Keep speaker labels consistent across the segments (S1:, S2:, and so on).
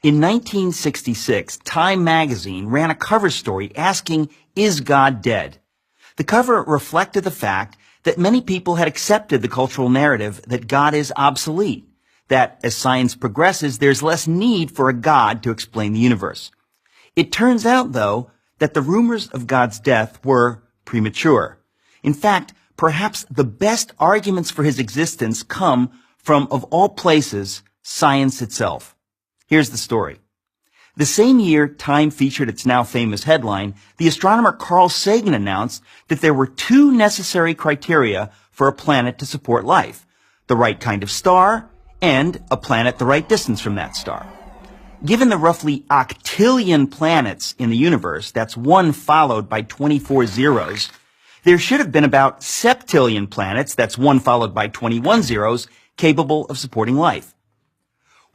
S1: In 1966, Time magazine ran a cover story asking, "Is God dead?" The cover reflected the fact that many people had accepted the cultural narrative that God is obsolete, that as science progresses, there's less need for a God to explain the universe. It turns out, though, that the rumors of God's death were premature. In fact, perhaps the best arguments for his existence come from, of all places, science itself. Here's the story. The same year Time featured its now famous headline, the astronomer Carl Sagan announced that there were two necessary criteria for a planet to support life: the right kind of star and a planet the right distance from that star. Given the roughly octillion planets in the universe, that's one followed by 24 zeros, there should have been about septillion planets, that's one followed by 21 zeros, capable of supporting life.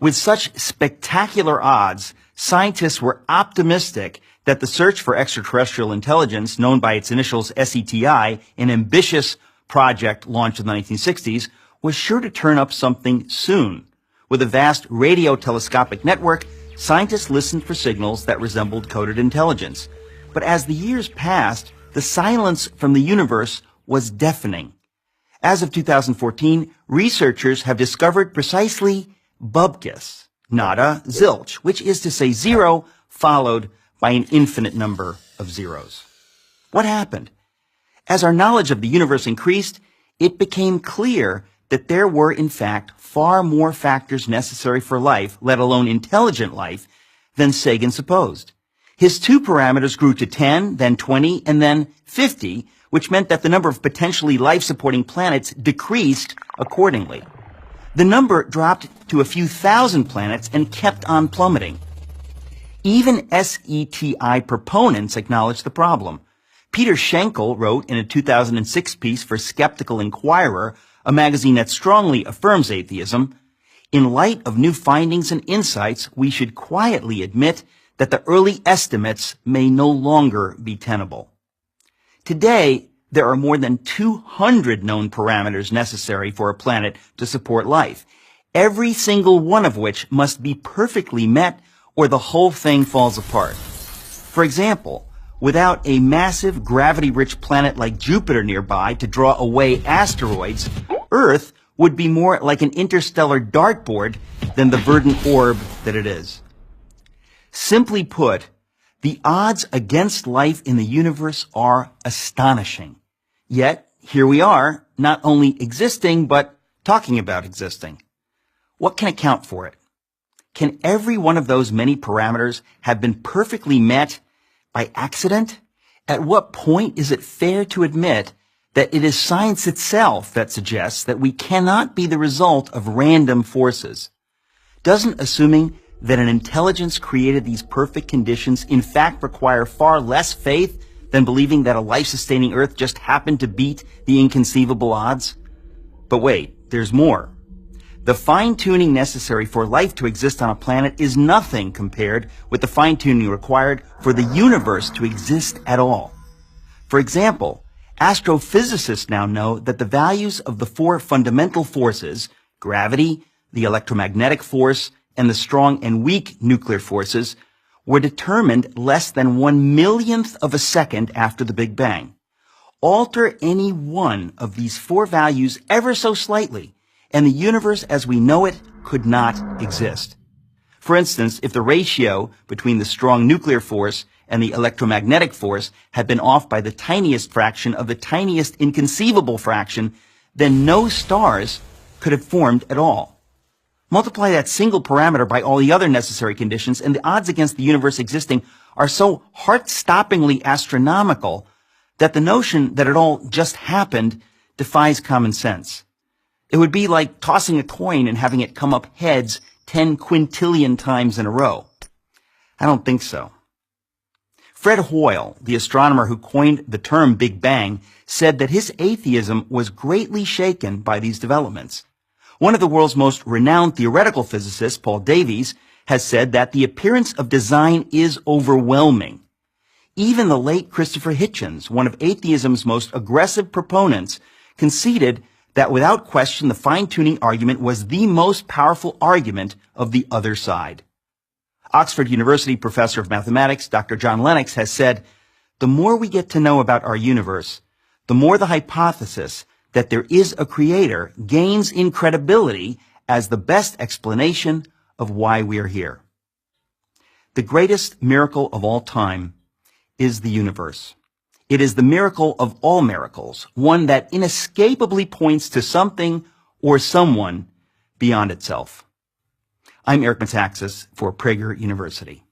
S1: With such spectacular odds, scientists were optimistic that the search for extraterrestrial intelligence, known by its initials SETI, an ambitious project launched in the 1960s, was sure to turn up something soon. With a vast radio telescopic network, scientists listened for signals that resembled coded intelligence. But as the years passed, the silence from the universe was deafening. As of 2014, researchers have discovered precisely bupkis, nada, zilch, which is to say zero followed by an infinite number of zeros. What happened? As our knowledge of the universe increased, it became clear that there were, in fact, far more factors necessary for life, let alone intelligent life, than Sagan supposed. His two parameters grew to 10, then 20, and then 50, which meant that the number of potentially life-supporting planets decreased accordingly. The number dropped to a few thousand planets and kept on plummeting. Even SETI proponents acknowledged the problem. Peter Schenkel wrote in a 2006 piece for Skeptical Inquirer, a magazine that strongly affirms atheism, "In light of new findings and insights, we should quietly admit that the early estimates may no longer be tenable." Today, there are more than 200 known parameters necessary for a planet to support life, every single one of which must be perfectly met or the whole thing falls apart. For example, without a massive gravity-rich planet like Jupiter nearby to draw away asteroids, Earth would be more like an interstellar dartboard than the verdant orb that it is. Simply put, the odds against life in the universe are astonishing. Yet, here we are, not only existing, but talking about existing. What can account for it? Can every one of those many parameters have been perfectly met by accident? At what point is it fair to admit that it is science itself that suggests that we cannot be the result of random forces? Doesn't assuming that an intelligence created these perfect conditions in fact require far less faith than believing that a life-sustaining Earth just happened to beat the inconceivable odds? But wait, there's more. The fine-tuning necessary for life to exist on a planet is nothing compared with the fine-tuning required for the universe to exist at all. For example, astrophysicists now know that the values of the four fundamental forces, gravity, the electromagnetic force, and the strong and weak nuclear forces, were determined less than 1/1,000,000th of a second after the Big Bang. Alter any one of these four values ever so slightly, and the universe as we know it could not exist. For instance, if the ratio between the strong nuclear force and the electromagnetic force had been off by the tiniest fraction of the tiniest inconceivable fraction, then no stars could have formed at all. Multiply that single parameter by all the other necessary conditions, and the odds against the universe existing are so heart-stoppingly astronomical that the notion that it all just happened defies common sense. It would be like tossing a coin and having it come up heads 10 quintillion times in a row. I don't think so. Fred Hoyle, the astronomer who coined the term Big Bang, said that his atheism was greatly shaken by these developments. One of the world's most renowned theoretical physicists, Paul Davies, has said that the appearance of design is overwhelming. Even the late Christopher Hitchens, one of atheism's most aggressive proponents, conceded that without question the fine-tuning argument was the most powerful argument of the other side. Oxford University professor of mathematics, Dr. John Lennox, has said, the more we get to know about our universe, the more the hypothesis that there is a creator gains in credibility as the best explanation of why we are here. The greatest miracle of all time is the universe. It is the miracle of all miracles, one that inescapably points to something or someone beyond itself. I'm Eric Metaxas for Prager University.